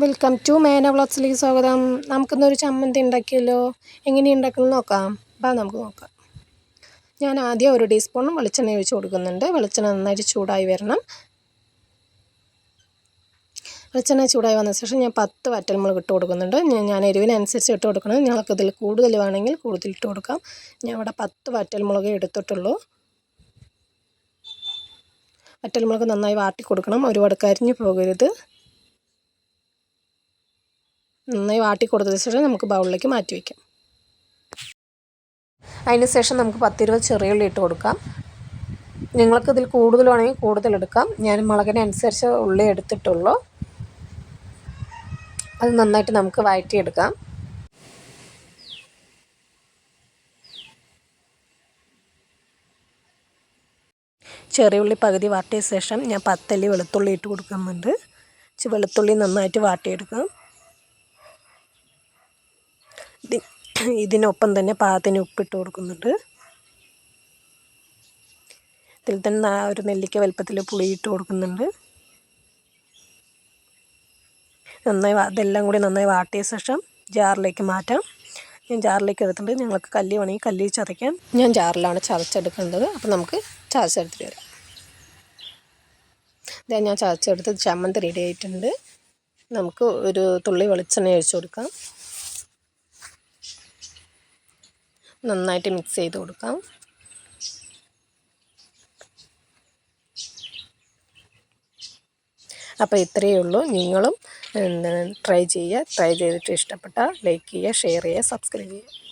Welcome to മേന വ്ളോഗ്സിലേക്ക് സ്വാഗതം. നമുക്കിന്നൊരു ചമ്മന്തി ഉണ്ടാക്കിയല്ലോ. എങ്ങനെ ഉണ്ടാക്കുന്നത് നോക്കാം. നമുക്ക് നോക്കാം. ഞാൻ ആദ്യം ഒരു ടീസ്പൂൺ വെളിച്ചെണ്ണ ഒഴിച്ച് കൊടുക്കുന്നുണ്ട്. വെളിച്ചെണ്ണ നന്നായിട്ട് ചൂടായി വരണം. വെളിച്ചെണ്ണ ചൂടായി വന്ന ശേഷം ഞാൻ 10 വറ്റൽമുളക് ഇട്ട് കൊടുക്കുന്നുണ്ട്. ഞാൻ എരിവിനനുസരിച്ച് ഇട്ട് കൊടുക്കണം. ഞങ്ങൾക്കിതിൽ കൂടുതൽ വേണമെങ്കിൽ കൂടുതൽ ഇട്ട് കൊടുക്കാം. ഞാൻ ഇവിടെ 10 വറ്റൽമുളക് എടുത്തിട്ടുള്ളൂ. വറ്റൽമുളക് നന്നായി വാട്ടി കൊടുക്കണം. ഒരുപാട് കരിഞ്ഞു പോകരുത്. നന്നായി വാട്ടി കൊടുത്തതിന് ശേഷം നമുക്ക് ബൗളിലേക്ക് മാറ്റി വയ്ക്കാം. അതിന് ശേഷം നമുക്ക് 10-20 ചെറിയുള്ളി ഇട്ട് കൊടുക്കാം. നിങ്ങൾക്ക് ഇതിൽ കൂടുതൽ വേണമെങ്കിൽ കൂടുതൽ എടുക്കാം. ഞാൻ മുളകിനനുസരിച്ച് ഉള്ളി എടുത്തിട്ടുള്ളൂ. അത് നന്നായിട്ട് നമുക്ക് വഴറ്റിയെടുക്കാം. ചെറിയുള്ളി പകുതി വാട്ടിയ ശേഷം ഞാൻ 10 അല്ലി വെളുത്തുള്ളി ഇട്ട് കൊടുക്കുന്നുണ്ട്. വെളുത്തുള്ളി നന്നായിട്ട് വാട്ടിയെടുക്കാം. ഇതിനൊപ്പം തന്നെ പാകത്തിന് ഉപ്പിട്ട് കൊടുക്കുന്നുണ്ട്. ഇതിൽ തന്നെ ഒരു നെല്ലിക്ക വലുപ്പത്തിൽ പുളി ഇട്ട് കൊടുക്കുന്നുണ്ട്. അതെല്ലാം കൂടി നന്നായി വാട്ടിയ ശേഷം ജാറിലേക്ക് മാറ്റാം. ഞാൻ ജാറിലേക്ക് എടുത്തിട്ടുണ്ട്. നിങ്ങൾക്ക് കല്ല് വേണമെങ്കിൽ കല്ലിൽ ചതയ്ക്കാം. ഞാൻ ജാറിലാണ് ചതച്ചെടുക്കേണ്ടത്. അപ്പോൾ നമുക്ക് ചതച്ചെടുത്തിട്ട് വരാം. ഇതാ ഞാൻ ചതച്ചെടുത്ത് ചമ്മന്തി റെഡി ആയിട്ടുണ്ട്. നമുക്ക് ഒരു തുള്ളി വെളിച്ചെണ്ണ ഒഴിച്ച് കൊടുക്കാം. നന്നായിട്ട് മിക്സ് ചെയ്ത് കൊടുക്കാം. അപ്പോൾ ഇത്രയേ ഉള്ളൂ. നിങ്ങളും ട്രൈ ചെയ്യുക. ട്രൈ ചെയ്തിട്ട് ഇഷ്ടപ്പെട്ടാൽ ലൈക്ക് ചെയ്യുക, ഷെയർ ചെയ്യുക, സബ്സ്ക്രൈബ് ചെയ്യുക.